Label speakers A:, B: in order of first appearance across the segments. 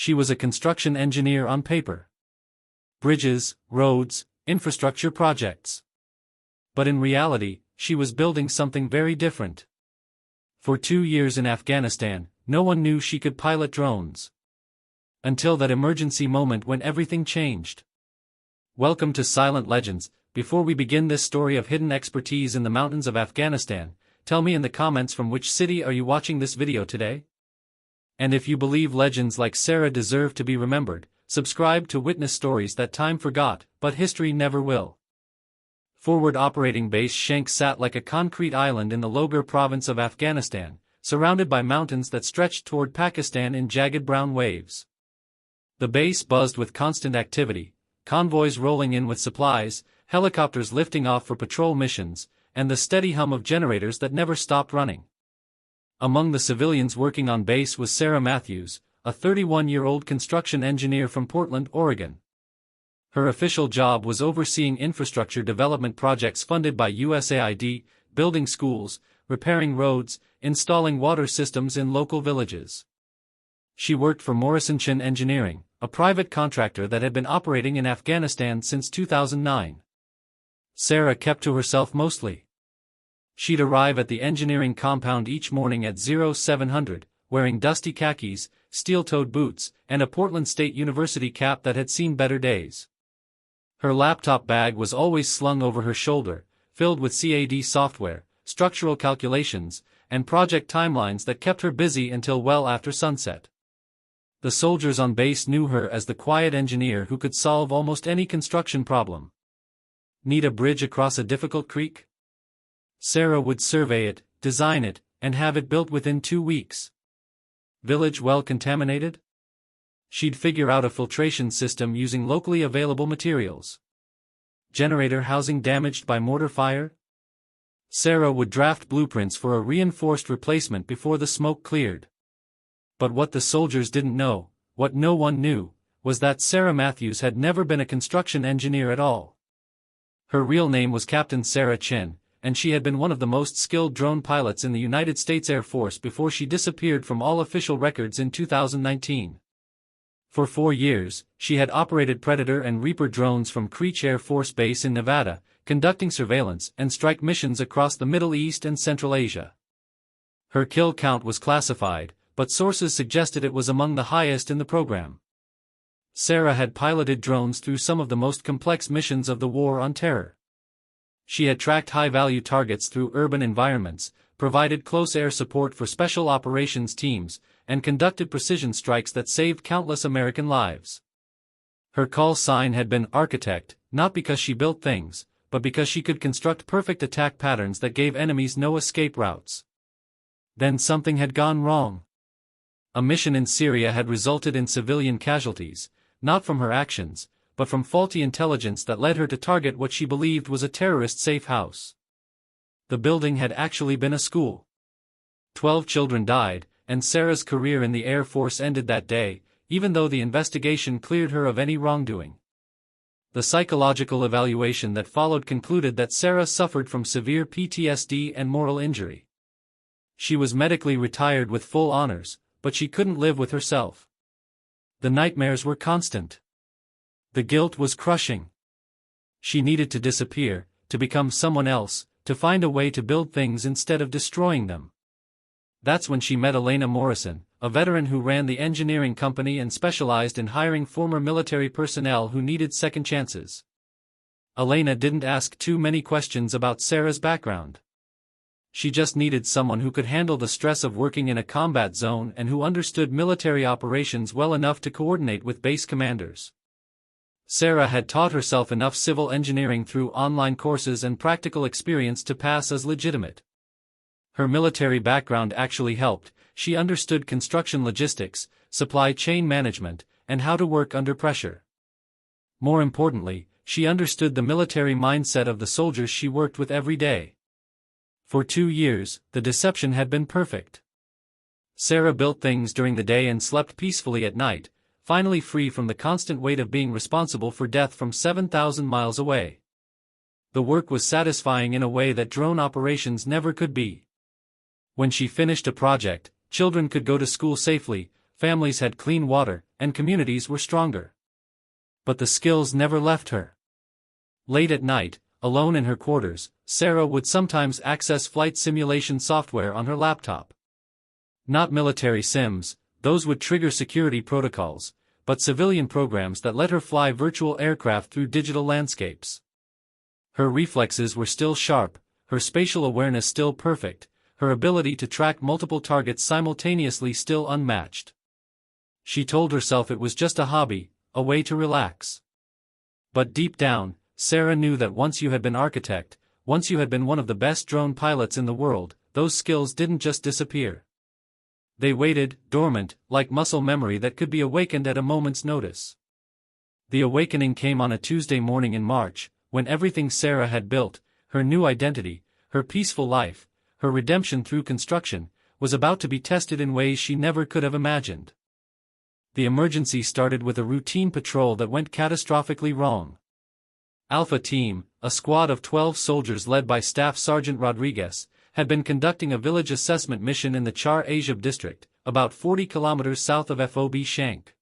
A: She was a construction engineer on paper. Bridges, roads, infrastructure projects. But in reality, she was building something very different. For 2 years in Afghanistan, no one knew she could pilot drones. Until that emergency moment when everything changed. Welcome to Silent Legends. Before we begin this story of hidden expertise in the mountains of Afghanistan, tell me in the comments from which city are you watching this video today? And if you believe legends like Sarah deserve to be remembered, subscribe to witness stories that time forgot, but history never will. Forward Operating Base Shank sat like a concrete island in the Logar province of Afghanistan, surrounded by mountains that stretched toward Pakistan in jagged brown waves. The base buzzed with constant activity, convoys rolling in with supplies, helicopters lifting off for patrol missions, and the steady hum of generators that never stopped running. Among the civilians working on base was Sarah Matthews, a 31-year-old construction engineer from Portland, Oregon. Her official job was overseeing infrastructure development projects funded by USAID, building schools, repairing roads, installing water systems in local villages. She worked for Chen Engineering, a private contractor that had been operating in Afghanistan since 2009. Sarah kept to herself mostly. She'd arrive at the engineering compound each morning at 0700, wearing dusty khakis, steel-toed boots, and a Portland State University cap that had seen better days. Her laptop bag was always slung over her shoulder, filled with CAD software, structural calculations, and project timelines that kept her busy until well after sunset. The soldiers on base knew her as the quiet engineer who could solve almost any construction problem. Need a bridge across a difficult creek? Sarah would survey it, design it, and have it built within 2 weeks. Village well contaminated? She'd figure out a filtration system using locally available materials. Generator housing damaged by mortar fire? Sarah would draft blueprints for a reinforced replacement before the smoke cleared. But what the soldiers didn't know, what no one knew, was that Sarah Matthews had never been a construction engineer at all. Her real name was Captain Sarah Chen, and she had been one of the most skilled drone pilots in the United States Air Force before she disappeared from all official records in 2019. For 4 years, she had operated Predator and Reaper drones from Creech Air Force Base in Nevada, conducting surveillance and strike missions across the Middle East and Central Asia. Her kill count was classified, but sources suggested it was among the highest in the program. Sarah had piloted drones through some of the most complex missions of the War on Terror. She had tracked high-value targets through urban environments, provided close air support for special operations teams, and conducted precision strikes that saved countless American lives. Her call sign had been Architect, not because she built things, but because she could construct perfect attack patterns that gave enemies no escape routes. Then something had gone wrong. A mission in Syria had resulted in civilian casualties, not from her actions, but from faulty intelligence that led her to target what she believed was a terrorist safe house. The building had actually been a school. 12 children died, and Sarah's career in the Air Force ended that day, even though the investigation cleared her of any wrongdoing. The psychological evaluation that followed concluded that Sarah suffered from severe PTSD and moral injury. She was medically retired with full honors, but she couldn't live with herself. The nightmares were constant. The guilt was crushing. She needed to disappear, to become someone else, to find a way to build things instead of destroying them. That's when she met Elena Morrison, a veteran who ran the engineering company and specialized in hiring former military personnel who needed second chances. Elena didn't ask too many questions about Sarah's background. She just needed someone who could handle the stress of working in a combat zone and who understood military operations well enough to coordinate with base commanders. Sarah had taught herself enough civil engineering through online courses and practical experience to pass as legitimate. Her military background actually helped. She understood construction logistics, supply chain management, and how to work under pressure. More importantly, she understood the military mindset of the soldiers she worked with every day. For 2 years, the deception had been perfect. Sarah built things during the day and slept peacefully at night, finally free from the constant weight of being responsible for death from 7,000 miles away. The work was satisfying in a way that drone operations never could be. When she finished a project, children could go to school safely, families had clean water, and communities were stronger. But the skills never left her. Late at night, alone in her quarters, Sarah would sometimes access flight simulation software on her laptop. Not military sims, those would trigger security protocols, but civilian programs that let her fly virtual aircraft through digital landscapes. Her reflexes were still sharp, her spatial awareness still perfect, her ability to track multiple targets simultaneously still unmatched. She told herself it was just a hobby, a way to relax. But deep down, Sarah knew that once you had been architect, once you had been one of the best drone pilots in the world, those skills didn't just disappear. They waited, dormant, like muscle memory that could be awakened at a moment's notice. The awakening came on a Tuesday morning in March, when everything Sarah had built, her new identity, her peaceful life, her redemption through construction, was about to be tested in ways she never could have imagined. The emergency started with a routine patrol that went catastrophically wrong. Alpha Team, a squad of 12 soldiers led by Staff Sergeant Rodriguez, had been conducting a village assessment mission in the Char Azhab district, about 40 kilometers south of FOB Shank.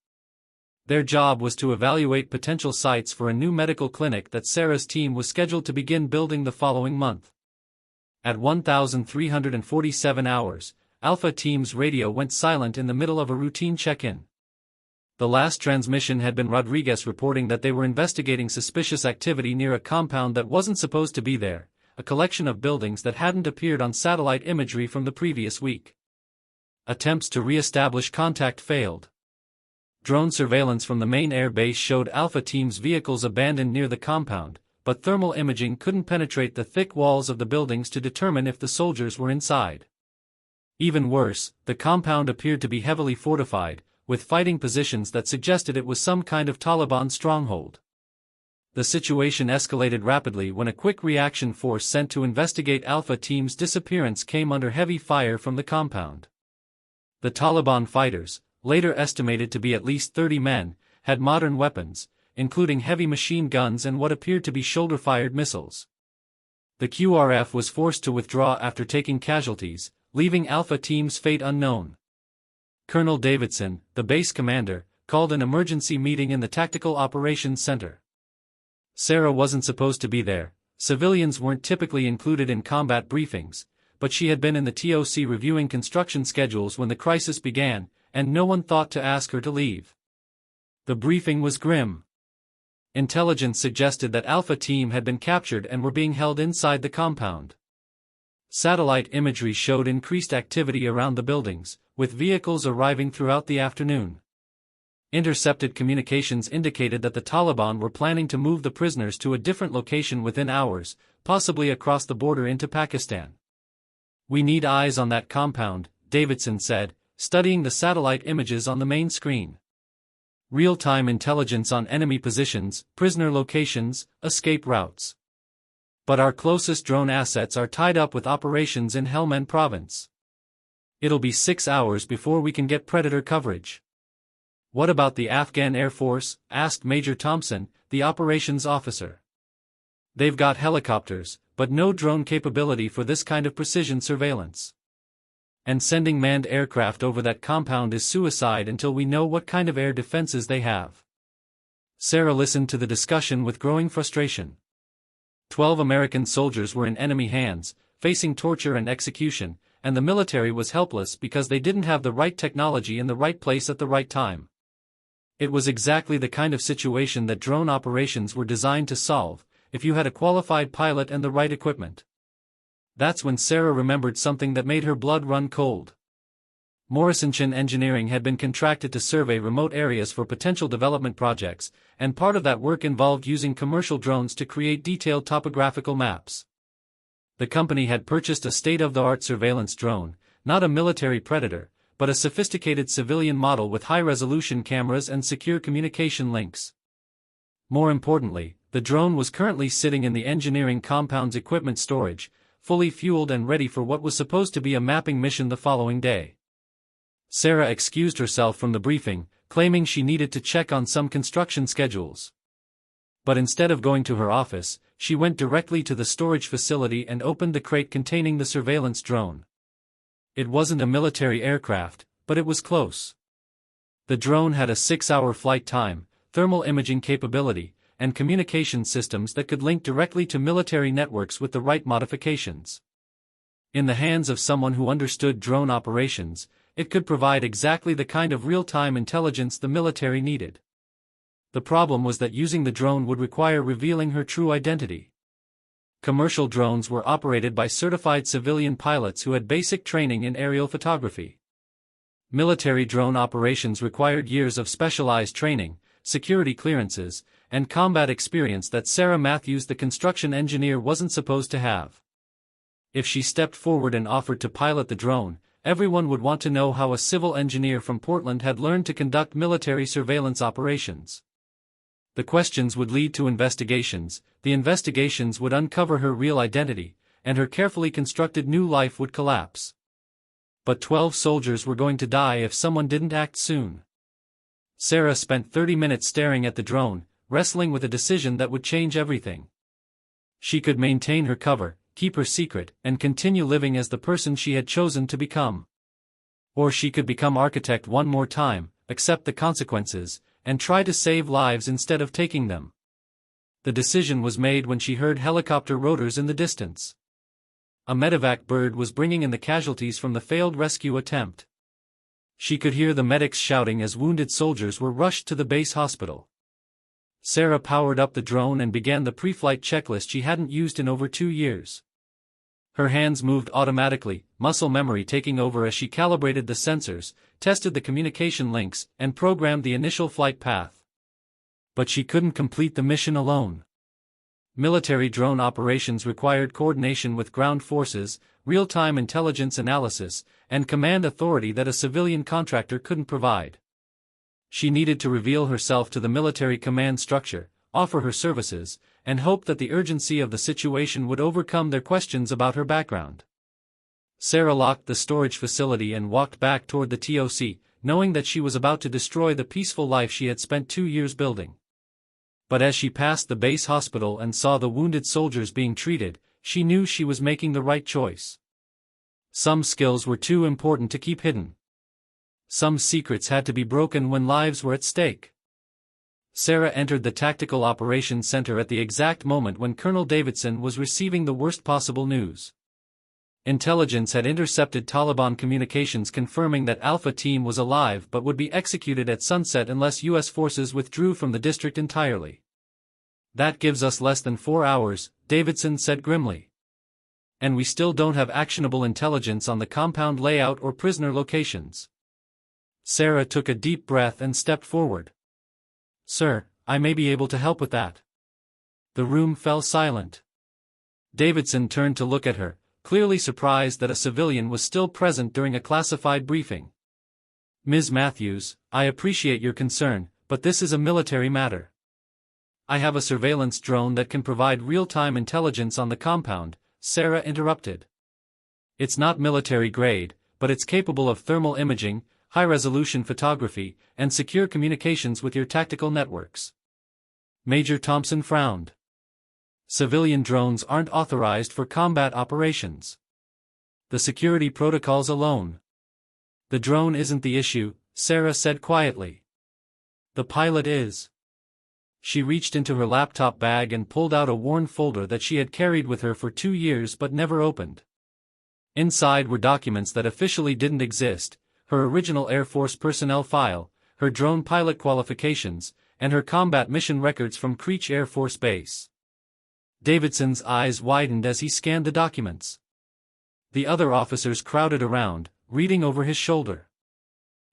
A: Their job was to evaluate potential sites for a new medical clinic that Sarah's team was scheduled to begin building the following month. At 1,347 hours, Alpha Team's radio went silent in the middle of a routine check-in. The last transmission had been Rodriguez reporting that they were investigating suspicious activity near a compound that wasn't supposed to be there, a collection of buildings that hadn't appeared on satellite imagery from the previous week. Attempts to re-establish contact failed. Drone surveillance from the main air base showed Alpha Team's vehicles abandoned near the compound, but thermal imaging couldn't penetrate the thick walls of the buildings to determine if the soldiers were inside. Even worse, the compound appeared to be heavily fortified, with fighting positions that suggested it was some kind of Taliban stronghold. The situation escalated rapidly when a quick reaction force sent to investigate Alpha Team's disappearance came under heavy fire from the compound. The Taliban fighters, later estimated to be at least 30 men, had modern weapons, including heavy machine guns and what appeared to be shoulder-fired missiles. The QRF was forced to withdraw after taking casualties, leaving Alpha Team's fate unknown. Colonel Davidson, the base commander, called an emergency meeting in the Tactical Operations Center. Sarah wasn't supposed to be there, civilians weren't typically included in combat briefings, but she had been in the TOC reviewing construction schedules when the crisis began, and no one thought to ask her to leave. The briefing was grim. Intelligence suggested that Alpha Team had been captured and were being held inside the compound. Satellite imagery showed increased activity around the buildings, with vehicles arriving throughout the afternoon. Intercepted communications indicated that the Taliban were planning to move the prisoners to a different location within hours, possibly across the border into Pakistan. "We need eyes on that compound," Davidson said, studying the satellite images on the main screen. Real-time intelligence on enemy positions, prisoner locations, escape routes. But our closest drone assets are tied up with operations in Helmand province. It'll be 6 hours before we can get Predator coverage. "What about the Afghan Air Force?" asked Major Thompson, the operations officer. "They've got helicopters, but no drone capability for this kind of precision surveillance. And sending manned aircraft over that compound is suicide until we know what kind of air defenses they have." Sarah listened to the discussion with growing frustration. 12 American soldiers were in enemy hands, facing torture and execution, and the military was helpless because they didn't have the right technology in the right place at the right time. It was exactly the kind of situation that drone operations were designed to solve, if you had a qualified pilot and the right equipment. That's when Sarah remembered something that made her blood run cold. Morrison Chen Engineering had been contracted to survey remote areas for potential development projects, and part of that work involved using commercial drones to create detailed topographical maps. The company had purchased a state-of-the-art surveillance drone, not a military Predator, but a sophisticated civilian model with high-resolution cameras and secure communication links. More importantly, the drone was currently sitting in the engineering compound's equipment storage, fully fueled and ready for what was supposed to be a mapping mission the following day. Sarah excused herself from the briefing, claiming she needed to check on some construction schedules. But instead of going to her office, she went directly to the storage facility and opened the crate containing the surveillance drone. It wasn't a military aircraft, but it was close. The drone had a 6-hour flight time, thermal imaging capability, and communication systems that could link directly to military networks with the right modifications. In the hands of someone who understood drone operations, it could provide exactly the kind of real-time intelligence the military needed. The problem was that using the drone would require revealing her true identity. Commercial drones were operated by certified civilian pilots who had basic training in aerial photography. Military drone operations required years of specialized training, security clearances, and combat experience that Sarah Matthews, the construction engineer, wasn't supposed to have. If she stepped forward and offered to pilot the drone, everyone would want to know how a civil engineer from Portland had learned to conduct military surveillance operations. The questions would lead to investigations, the investigations would uncover her real identity, and her carefully constructed new life would collapse. But 12 soldiers were going to die if someone didn't act soon. Sarah spent 30 minutes staring at the drone, wrestling with a decision that would change everything. She could maintain her cover, keep her secret, and continue living as the person she had chosen to become. Or she could become architect one more time, accept the consequences, and try to save lives instead of taking them. The decision was made when she heard helicopter rotors in the distance. A medevac bird was bringing in the casualties from the failed rescue attempt. She could hear the medics shouting as wounded soldiers were rushed to the base hospital. Sarah powered up the drone and began the pre-flight checklist she hadn't used in over 2 years. Her hands moved automatically, muscle memory taking over as she calibrated the sensors, tested the communication links, and programmed the initial flight path. But she couldn't complete the mission alone. Military drone operations required coordination with ground forces, real-time intelligence analysis, and command authority that a civilian contractor couldn't provide. She needed to reveal herself to the military command structure, offer her services, and hope that the urgency of the situation would overcome their questions about her background. Sarah locked the storage facility and walked back toward the TOC, knowing that she was about to destroy the peaceful life she had spent 2 years building. But as she passed the base hospital and saw the wounded soldiers being treated, she knew she was making the right choice. Some skills were too important to keep hidden. Some secrets had to be broken when lives were at stake. Sarah entered the Tactical Operations Center at the exact moment when Colonel Davidson was receiving the worst possible news. Intelligence had intercepted Taliban communications confirming that Alpha Team was alive but would be executed at sunset unless U.S. forces withdrew from the district entirely. "That gives us less than 4 hours," Davidson said grimly. "And we still don't have actionable intelligence on the compound layout or prisoner locations." Sarah took a deep breath and stepped forward. "Sir, I may be able to help with that." The room fell silent. Davidson turned to look at her, clearly surprised that a civilian was still present during a classified briefing. "Ms. Matthews, I appreciate your concern, but this is a military matter. I have a surveillance drone that can provide real-time intelligence on the compound," Sarah interrupted. "It's not military grade, but it's capable of thermal imaging, high-resolution photography, and secure communications with your tactical networks." Major Thompson frowned. "Civilian drones aren't authorized for combat operations. The security protocols alone." "The drone isn't the issue," Sarah said quietly. "The pilot is." She reached into her laptop bag and pulled out a worn folder that she had carried with her for 2 years but never opened. Inside were documents that officially didn't exist, her original Air Force personnel file, her drone pilot qualifications, and her combat mission records from Creech Air Force Base. Davidson's eyes widened as he scanned the documents. The other officers crowded around, reading over his shoulder.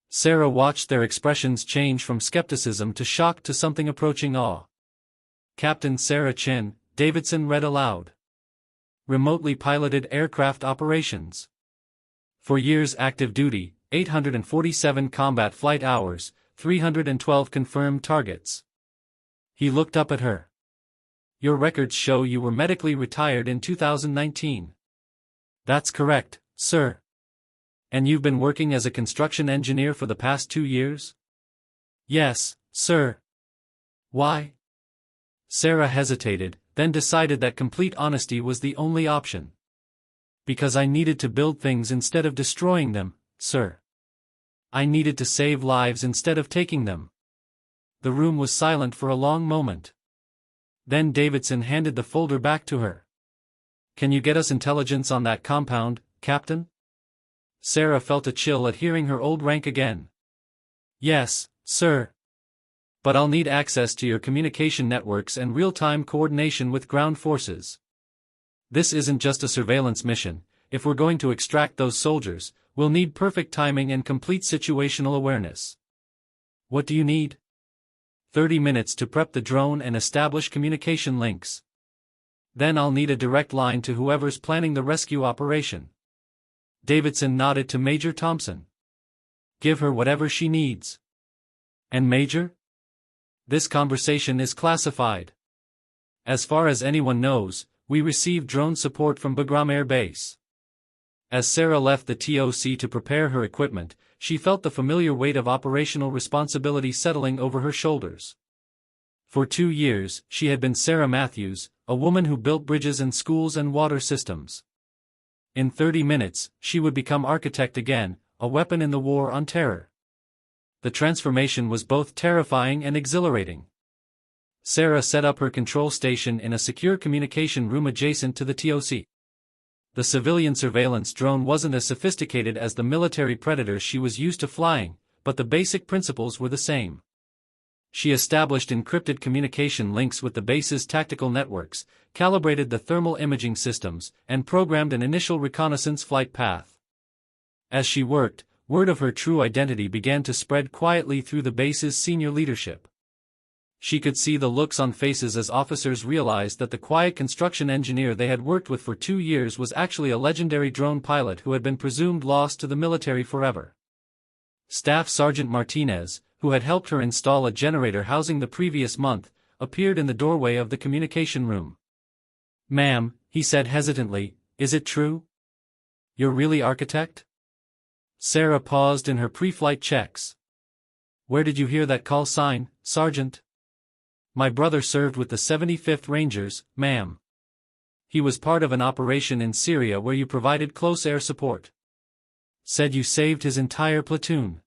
A: Sarah watched their expressions change from skepticism to shock to something approaching awe. "Captain Sarah Chen," Davidson read aloud. "Remotely piloted aircraft operations. 4 years active duty, 847 combat flight hours, 312 confirmed targets." He looked up at her. "Your records show you were medically retired in 2019. "That's correct, sir." "And you've been working as a construction engineer for the past 2 years?" "Yes, sir." "Why?" Sarah hesitated, then decided that complete honesty was the only option. "Because I needed to build things instead of destroying them, sir. I needed to save lives instead of taking them. The room was silent for a long moment. Then Davidson handed the folder back to her. Can you get us intelligence on that compound, Captain? Sarah felt a chill at hearing her old rank again. Yes, sir. But I'll need access to your communication networks and real-time coordination with ground forces. This isn't just a surveillance mission. If we're going to extract those soldiers, we'll need perfect timing and complete situational awareness. What do you need? 30 minutes to prep the drone and establish communication links. Then I'll need a direct line to whoever's planning the rescue operation. Davidson nodded to Major Thompson. Give her whatever she needs. And Major? This conversation is classified. As far as anyone knows, we received drone support from Bagram Air Base. As Sarah left the TOC to prepare her equipment, she felt the familiar weight of operational responsibility settling over her shoulders. For 2 years, she had been Sarah Matthews, a woman who built bridges and schools and water systems. In 30 minutes, she would become architect again, a weapon in the war on terror. The transformation was both terrifying and exhilarating. Sarah set up her control station in a secure communication room adjacent to the TOC. The civilian surveillance drone wasn't as sophisticated as the military Predators she was used to flying, but the basic principles were the same. She established encrypted communication links with the base's tactical networks, calibrated the thermal imaging systems, and programmed an initial reconnaissance flight path. As she worked, word of her true identity began to spread quietly through the base's senior leadership. She could see the looks on faces as officers realized that the quiet construction engineer they had worked with for 2 years was actually a legendary drone pilot who had been presumed lost to the military forever. Staff Sergeant Martinez, who had helped her install a generator housing the previous month, appeared in the doorway of the communication room. "Ma'am," he said hesitantly, "is it true? You're really architect?" Sarah paused in her pre-flight checks. "Where did you hear that call sign, Sergeant?" "My brother served with the 75th Rangers, ma'am. He was part of an operation in Syria where you provided close air support. Said you saved his entire platoon."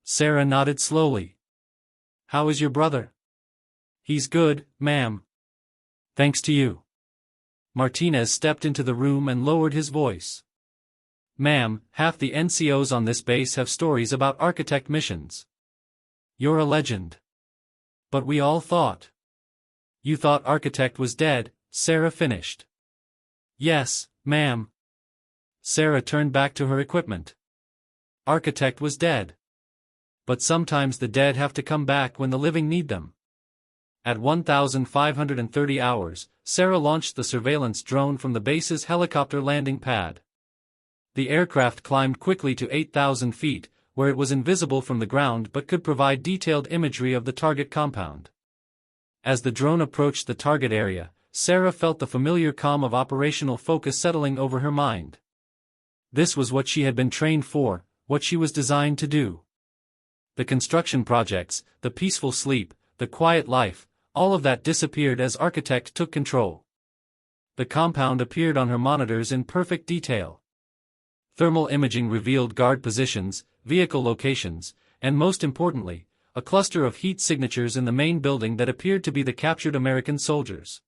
A: Sarah nodded slowly. "How is your brother?" "He's good, ma'am. Thanks to you." Martinez stepped into the room and lowered his voice. "Ma'am, half the NCOs on this base have stories about architect missions. You're a legend. But we all thought. You thought architect was dead," Sarah finished. "Yes, ma'am." Sarah turned back to her equipment. Architect was dead. But sometimes the dead have to come back when the living need them. At 1,530 hours, Sarah launched the surveillance drone from the base's helicopter landing pad. The aircraft climbed quickly to 8,000 feet, where it was invisible from the ground but could provide detailed imagery of the target compound. As the drone approached the target area, Sarah felt the familiar calm of operational focus settling over her mind. This was what she had been trained for, what she was designed to do. The construction projects, the peaceful sleep, the quiet life, all of that disappeared as Architect took control. The compound appeared on her monitors in perfect detail. Thermal imaging revealed guard positions, vehicle locations, and most importantly, a cluster of heat signatures in the main building that appeared to be the captured American soldiers.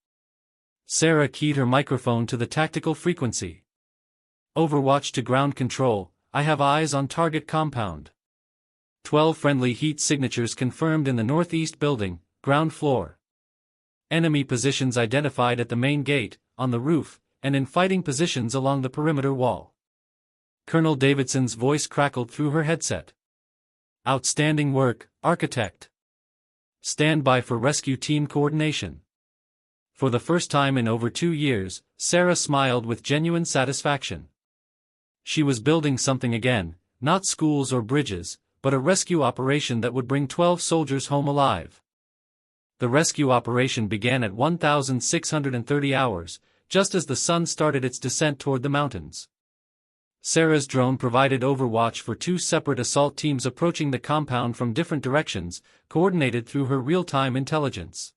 A: Sarah keyed her microphone to the tactical frequency. "Overwatch to ground control, I have eyes on target compound. 12 friendly heat signatures confirmed in the northeast building, ground floor. Enemy positions identified at the main gate, on the roof, and in fighting positions along the perimeter wall." Colonel Davidson's voice crackled through her headset. "Outstanding work, Architect. Stand by for rescue team coordination." For the first time in over 2 years, Sarah smiled with genuine satisfaction. She was building something again, not schools or bridges, but a rescue operation that would bring 12 soldiers home alive. The rescue operation began at 1,630 hours, just as the sun started its descent toward the mountains. Sarah's drone provided overwatch for 2 separate assault teams approaching the compound from different directions, coordinated through her real-time intelligence.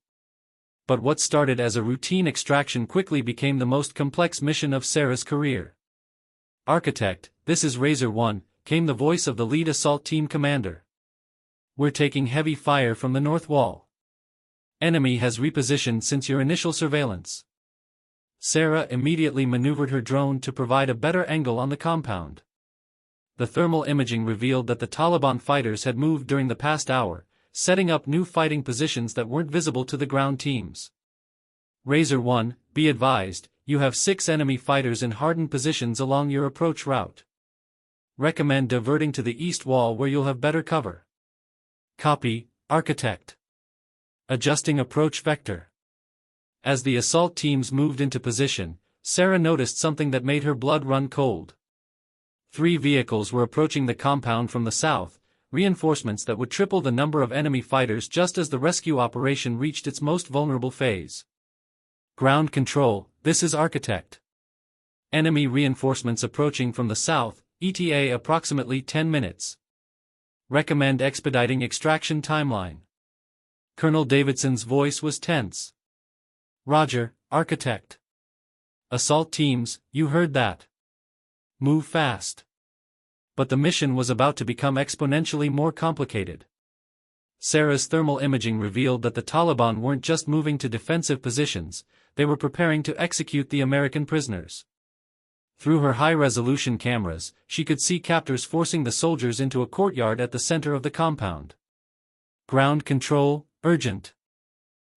A: But what started as a routine extraction quickly became the most complex mission of Sarah's career. "Architect, this is Razor 1, came the voice of the lead assault team commander. "We're taking heavy fire from the north wall. Enemy has repositioned since your initial surveillance." Sarah immediately maneuvered her drone to provide a better angle on the compound. The thermal imaging revealed that the Taliban fighters had moved during the past hour, setting up new fighting positions that weren't visible to the ground teams. Razor 1, be advised, you have 6 enemy fighters in hardened positions along your approach route. Recommend diverting to the east wall where you'll have better cover. Copy, Architect. Adjusting approach vector. As the assault teams moved into position, Sarah noticed something that made her blood run cold. 3 vehicles were approaching the compound from the south, reinforcements that would triple the number of enemy fighters just as the rescue operation reached its most vulnerable phase. Ground control, this is Architect. Enemy reinforcements approaching from the south, ETA approximately 10 minutes. Recommend expediting extraction timeline. Colonel Davidson's voice was tense. Roger, Architect. Assault teams, you heard that. Move fast. But the mission was about to become exponentially more complicated. Sarah's thermal imaging revealed that the Taliban weren't just moving to defensive positions, they were preparing to execute the American prisoners. Through her high-resolution cameras, she could see captors forcing the soldiers into a courtyard at the center of the compound. Ground control, urgent.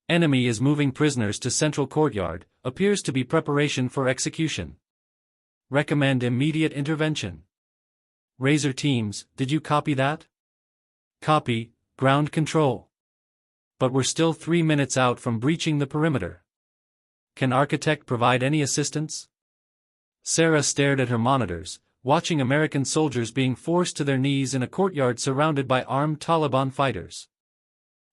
A: Enemy is moving prisoners to central courtyard, appears to be preparation for execution. Recommend immediate intervention. Razor teams, did you copy that? Copy, ground control. But we're still 3 minutes out from breaching the perimeter. Can Architect provide any assistance? Sarah stared at her monitors, watching American soldiers being forced to their knees in a courtyard surrounded by armed Taliban fighters.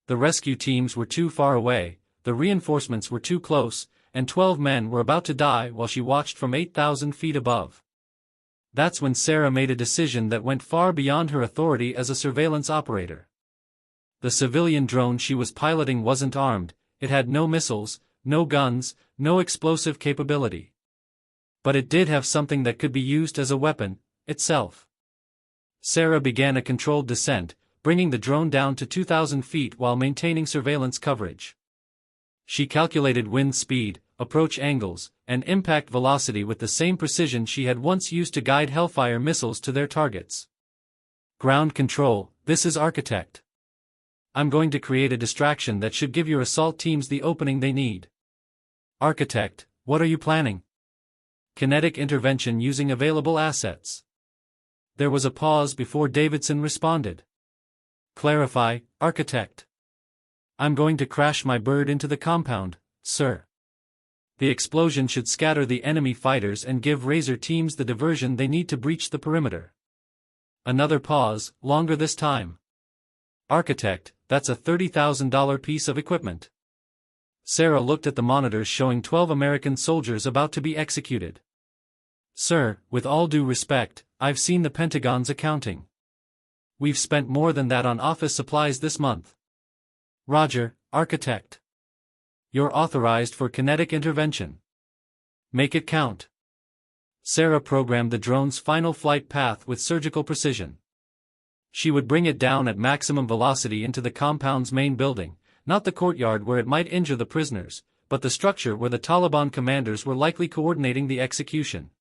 A: The rescue teams were too far away, the reinforcements were too close, and 12 men were about to die while she watched from 8,000 feet above. That's when Sarah made a decision that went far beyond her authority as a surveillance operator. The civilian drone she was piloting wasn't armed, it had no missiles, no guns, no explosive capability. But it did have something that could be used as a weapon, itself. Sarah began a controlled descent, bringing the drone down to 2,000 feet while maintaining surveillance coverage. She calculated wind speed, approach angles, and impact velocity with the same precision she had once used to guide Hellfire missiles to their targets. Ground control, this is Architect. I'm going to create a distraction that should give your assault teams the opening they need. Architect, what are you planning? Kinetic intervention using available assets. There was a pause before Davidson responded. Clarify, Architect. I'm going to crash my bird into the compound, sir. The explosion should scatter the enemy fighters and give Razor teams the diversion they need to breach the perimeter. Another pause, longer this time. Architect, that's a $30,000 piece of equipment. Sarah looked at the monitors showing 12 American soldiers about to be executed. Sir, with all due respect, I've seen the Pentagon's accounting. We've spent more than that on office supplies this month. Roger, Architect. You're authorized for kinetic intervention. Make it count. Sarah programmed the drone's final flight path with surgical precision. She would bring it down at maximum velocity into the compound's main building, not the courtyard where it might injure the prisoners, but the structure where the Taliban commanders were likely coordinating the execution.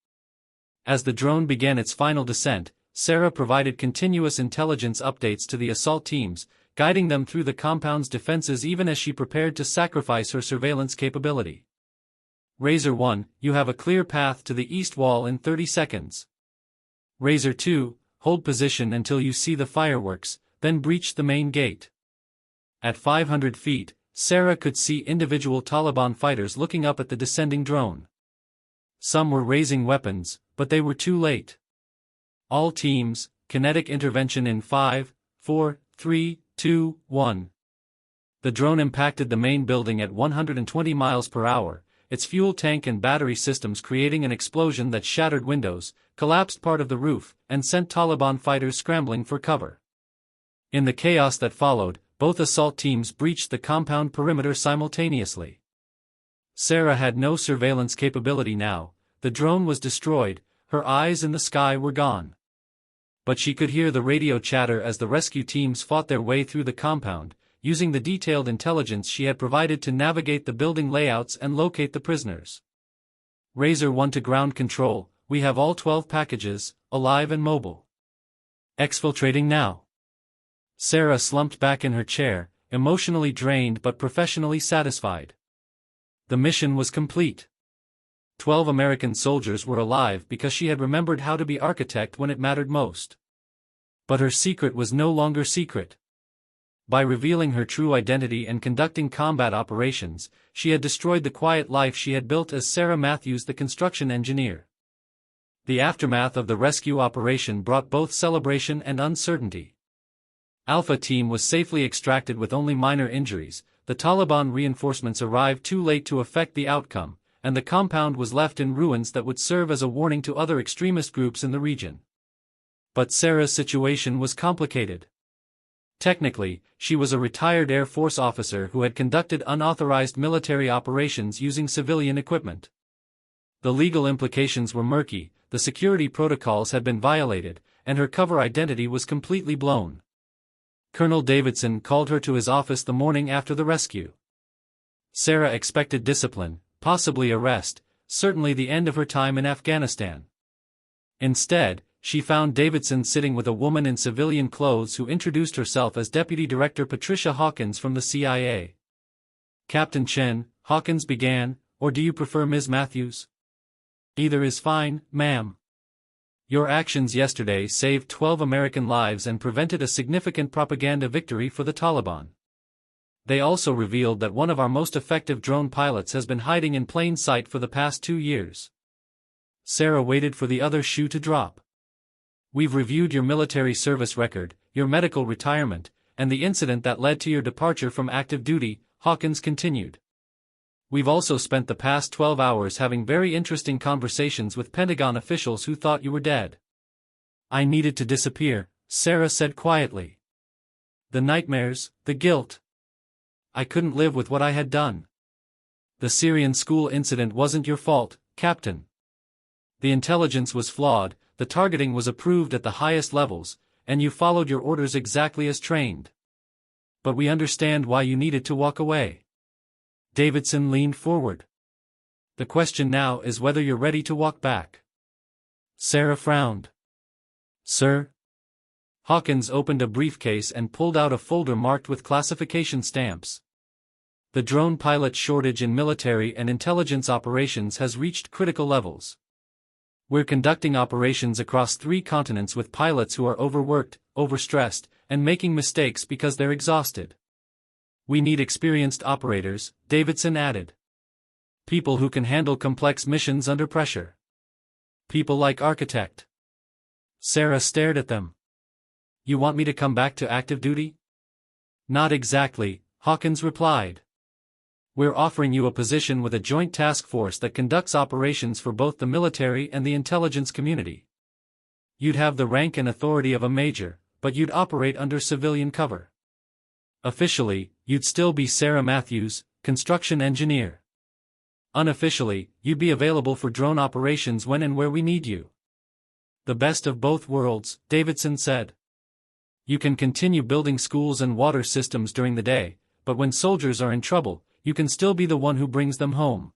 A: As the drone began its final descent, Sarah provided continuous intelligence updates to the assault teams, guiding them through the compound's defenses even as she prepared to sacrifice her surveillance capability. Razor 1, you have a clear path to the east wall in 30 seconds. Razor 2, hold position until you see the fireworks, then breach the main gate. At 500 feet, Sarah could see individual Taliban fighters looking up at the descending drone. Some were raising weapons, but they were too late. All teams, kinetic intervention in 5, 4, 3, 2, 1. The drone impacted the main building at 120 miles per hour, its fuel tank and battery systems creating an explosion that shattered windows, collapsed part of the roof, and sent Taliban fighters scrambling for cover. In the chaos that followed, both assault teams breached the compound perimeter simultaneously. Sarah had no surveillance capability now, the drone was destroyed, her eyes in the sky were gone. But she could hear the radio chatter as the rescue teams fought their way through the compound, using the detailed intelligence she had provided to navigate the building layouts and locate the prisoners. Razor 1 to ground control, we have all 12 packages, alive and mobile. Exfiltrating now. Sarah slumped back in her chair, emotionally drained but professionally satisfied. The mission was complete. 12 American soldiers were alive because she had remembered how to be architect when it mattered most. But her secret was no longer secret. By revealing her true identity and conducting combat operations, she had destroyed the quiet life she had built as Sarah Matthews, the construction engineer. The aftermath of the rescue operation brought both celebration and uncertainty. Alpha Team was safely extracted with only minor injuries, the Taliban reinforcements arrived too late to affect the outcome, and the compound was left in ruins that would serve as a warning to other extremist groups in the region. But Sarah's situation was complicated. Technically, she was a retired Air Force officer who had conducted unauthorized military operations using civilian equipment. The legal implications were murky, the security protocols had been violated, and her cover identity was completely blown. Colonel Davidson called her to his office the morning after the rescue. Sarah expected discipline, possibly arrest, certainly the end of her time in Afghanistan. Instead, she found Davidson sitting with a woman in civilian clothes who introduced herself as Deputy Director Patricia Hawkins from the CIA. Captain Chen, Hawkins began, or do you prefer Ms. Matthews? Either is fine, ma'am. Your actions yesterday saved 12 American lives and prevented a significant propaganda victory for the Taliban. They also revealed that one of our most effective drone pilots has been hiding in plain sight for the past 2 years. Sarah waited for the other shoe to drop. We've reviewed your military service record, your medical retirement, and the incident that led to your departure from active duty, Hawkins continued. We've also spent the past 12 hours having very interesting conversations with Pentagon officials who thought you were dead. I needed to disappear, Sarah said quietly. The nightmares, the guilt. I couldn't live with what I had done. The Syrian school incident wasn't your fault, Captain. The intelligence was flawed, the targeting was approved at the highest levels, and you followed your orders exactly as trained. But we understand why you needed to walk away. Davidson leaned forward. The question now is whether you're ready to walk back. Sarah frowned. Sir? Hawkins opened a briefcase and pulled out a folder marked with classification stamps. The drone pilot shortage in military and intelligence operations has reached critical levels. We're conducting operations across 3 continents with pilots who are overworked, overstressed, and making mistakes because they're exhausted. We need experienced operators, Davidson added. People who can handle complex missions under pressure. People like Architect. Sarah stared at them. You want me to come back to active duty? Not exactly, Hawkins replied. We're offering you a position with a joint task force that conducts operations for both the military and the intelligence community. You'd have the rank and authority of a major, but you'd operate under civilian cover. Officially, you'd still be Sarah Matthews, construction engineer. Unofficially, you'd be available for drone operations when and where we need you. The best of both worlds, Davidson said. You can continue building schools and water systems during the day, but when soldiers are in trouble, you can still be the one who brings them home.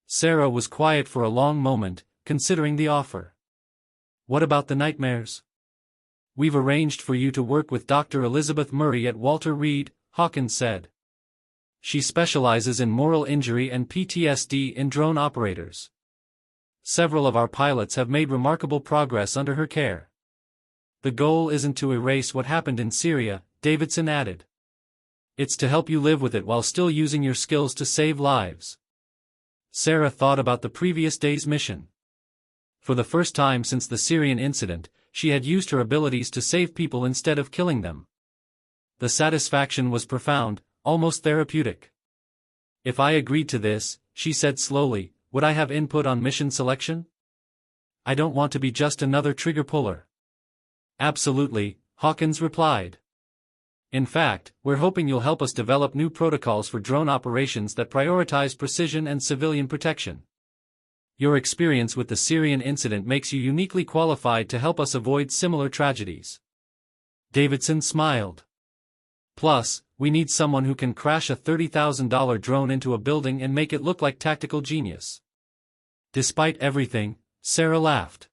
A: Sarah was quiet for a long moment, considering the offer. What about the nightmares? We've arranged for you to work with Dr. Elizabeth Murray at Walter Reed, Hawkins said. She specializes in moral injury and PTSD in drone operators. Several of our pilots have made remarkable progress under her care. The goal isn't to erase what happened in Syria, Davidson added. It's to help you live with it while still using your skills to save lives. Sarah thought about the previous day's mission. For the first time since the Syrian incident, she had used her abilities to save people instead of killing them. The satisfaction was profound, almost therapeutic. If I agreed to this, she said slowly, would I have input on mission selection? I don't want to be just another trigger puller. Absolutely, Hawkins replied. In fact, we're hoping you'll help us develop new protocols for drone operations that prioritize precision and civilian protection. Your experience with the Syrian incident makes you uniquely qualified to help us avoid similar tragedies. Davidson smiled. Plus, we need someone who can crash a $30,000 drone into a building and make it look like tactical genius. Despite everything, Sarah laughed.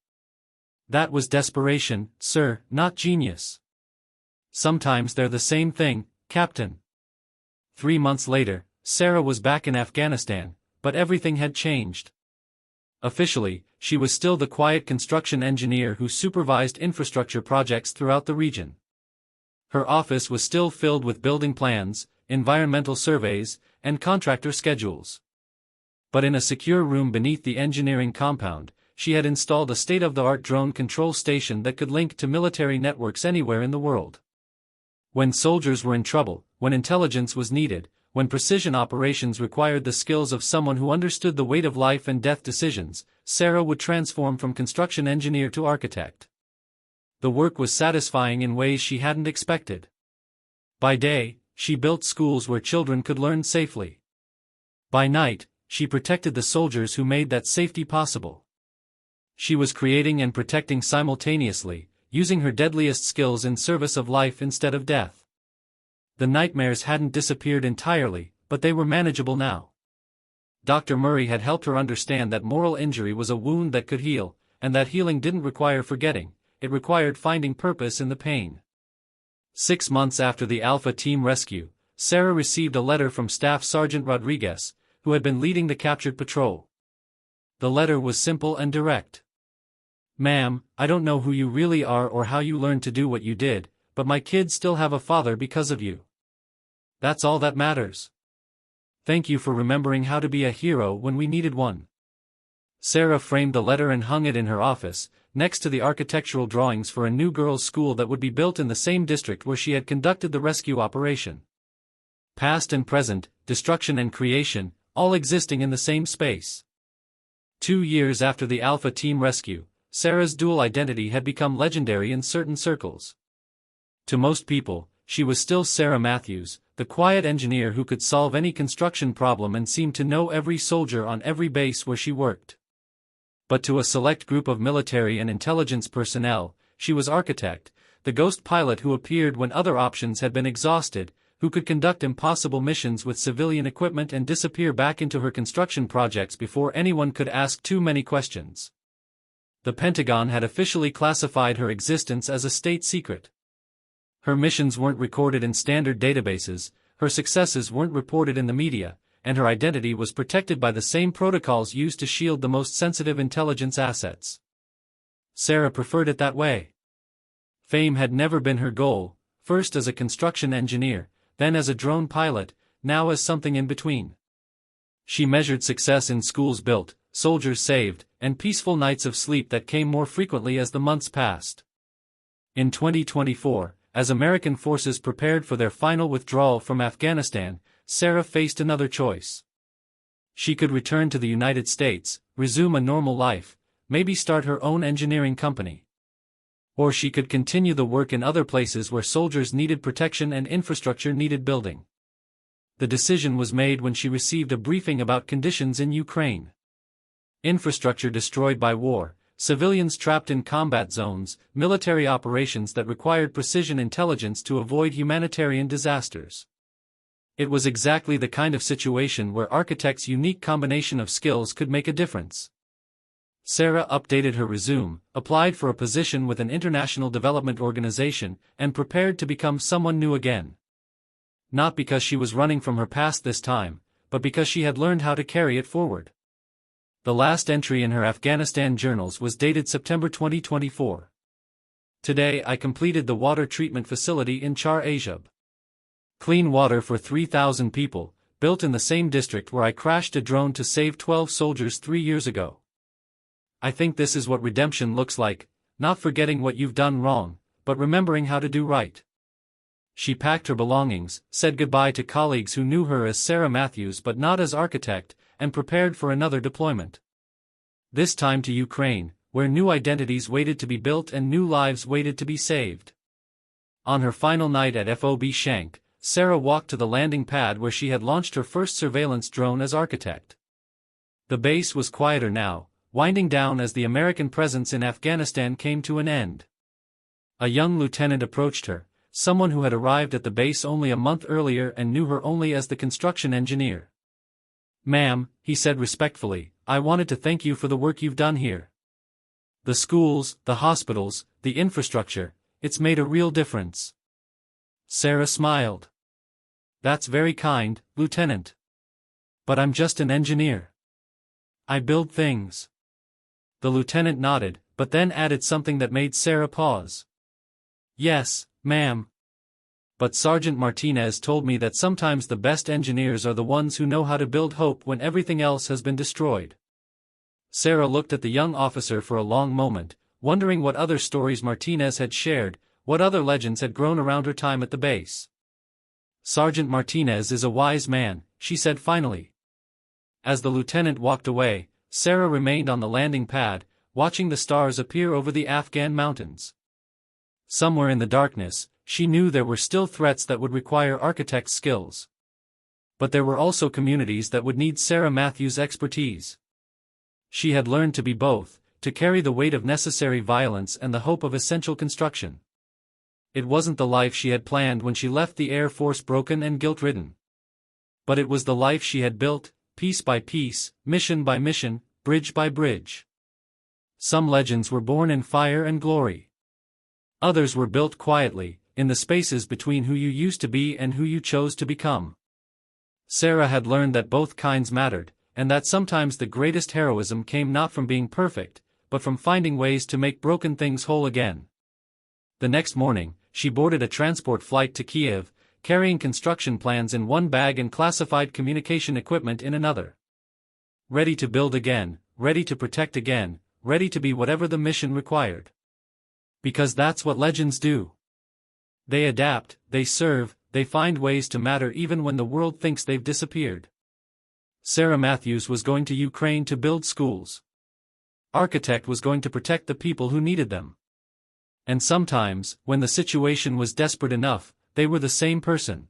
A: That was desperation, sir, not genius. Sometimes they're the same thing, Captain. 3 months later, Sarah was back in Afghanistan, but everything had changed. Officially, she was still the quiet construction engineer who supervised infrastructure projects throughout the region. Her office was still filled with building plans, environmental surveys, and contractor schedules. But in a secure room beneath the engineering compound, she had installed a state-of-the-art drone control station that could link to military networks anywhere in the world. When soldiers were in trouble, when intelligence was needed, when precision operations required the skills of someone who understood the weight of life and death decisions, Sarah would transform from construction engineer to architect. The work was satisfying in ways she hadn't expected. By day, she built schools where children could learn safely. By night, she protected the soldiers who made that safety possible. She was creating and protecting simultaneously, using her deadliest skills in service of life instead of death. The nightmares hadn't disappeared entirely, but they were manageable now. Dr. Murray had helped her understand that moral injury was a wound that could heal, and that healing didn't require forgetting, it required finding purpose in the pain. 6 months after the Alpha Team rescue, Sarah received a letter from Staff Sergeant Rodriguez, who had been leading the captured patrol. The letter was simple and direct. "Ma'am, I don't know who you really are or how you learned to do what you did, but my kids still have a father because of you. That's all that matters. Thank you for remembering how to be a hero when we needed one." Sarah framed the letter and hung it in her office, next to the architectural drawings for a new girls' school that would be built in the same district where she had conducted the rescue operation. Past and present, destruction and creation, all existing in the same space. 2 years after the Alpha Team rescue, Sarah's dual identity had become legendary in certain circles. To most people, she was still Sarah Matthews, the quiet engineer who could solve any construction problem and seemed to know every soldier on every base where she worked. But to a select group of military and intelligence personnel, she was architect, the ghost pilot who appeared when other options had been exhausted, who could conduct impossible missions with civilian equipment and disappear back into her construction projects before anyone could ask too many questions. The Pentagon had officially classified her existence as a state secret. Her missions weren't recorded in standard databases, her successes weren't reported in the media, and her identity was protected by the same protocols used to shield the most sensitive intelligence assets. Sarah preferred it that way. Fame had never been her goal, first as a construction engineer, then as a drone pilot, now as something in between. She measured success in schools built, soldiers saved, and peaceful nights of sleep that came more frequently as the months passed. In 2024, as American forces prepared for their final withdrawal from Afghanistan, Sarah faced another choice. She could return to the United States, resume a normal life, maybe start her own engineering company. Or she could continue the work in other places where soldiers needed protection and infrastructure needed building. The decision was made when she received a briefing about conditions in Ukraine. Infrastructure destroyed by war, civilians trapped in combat zones, military operations that required precision intelligence to avoid humanitarian disasters. It was exactly the kind of situation where architects' unique combination of skills could make a difference. Sarah updated her resume, applied for a position with an international development organization, and prepared to become someone new again. Not because she was running from her past this time, but because she had learned how to carry it forward. The last entry in her Afghanistan journals was dated September 2024. "Today I completed the water treatment facility in Char Azub. Clean water for 3,000 people, built in the same district where I crashed a drone to save 12 soldiers 3 years ago. I think this is what redemption looks like, not forgetting what you've done wrong, but remembering how to do right." She packed her belongings, said goodbye to colleagues who knew her as Sarah Matthews but not as architect, and prepared for another deployment. This time to Ukraine, where new identities waited to be built and new lives waited to be saved. On her final night at FOB Shank, Sarah walked to the landing pad where she had launched her first surveillance drone as architect. The base was quieter now, winding down as the American presence in Afghanistan came to an end. A young lieutenant approached her, someone who had arrived at the base only a month earlier and knew her only as the construction engineer. "Ma'am," he said respectfully, "I wanted to thank you for the work you've done here. The schools, the hospitals, the infrastructure, it's made a real difference." Sarah smiled. "That's very kind, Lieutenant. But I'm just an engineer. I build things." The lieutenant nodded, but then added something that made Sarah pause. "Yes, ma'am. But Sergeant Martinez told me that sometimes the best engineers are the ones who know how to build hope when everything else has been destroyed." Sarah looked at the young officer for a long moment, wondering what other stories Martinez had shared, what other legends had grown around her time at the base. "Sergeant Martinez is a wise man," she said finally. As the lieutenant walked away, Sarah remained on the landing pad, watching the stars appear over the Afghan mountains. Somewhere in the darkness, she knew there were still threats that would require architect skills. But there were also communities that would need Sarah Matthews' expertise. She had learned to be both, to carry the weight of necessary violence and the hope of essential construction. It wasn't the life she had planned when she left the Air Force broken and guilt-ridden. But it was the life she had built, piece by piece, mission by mission, bridge by bridge. Some legends were born in fire and glory. Others were built quietly, in the spaces between who you used to be and who you chose to become. Sarah had learned that both kinds mattered, and that sometimes the greatest heroism came not from being perfect, but from finding ways to make broken things whole again. The next morning, she boarded a transport flight to Kiev, carrying construction plans in one bag and classified communication equipment in another. Ready to build again, ready to protect again, ready to be whatever the mission required. Because that's what legends do. They adapt, they serve, they find ways to matter even when the world thinks they've disappeared. Sarah Matthews was going to Ukraine to build schools. Architect was going to protect the people who needed them. And sometimes, when the situation was desperate enough, they were the same person.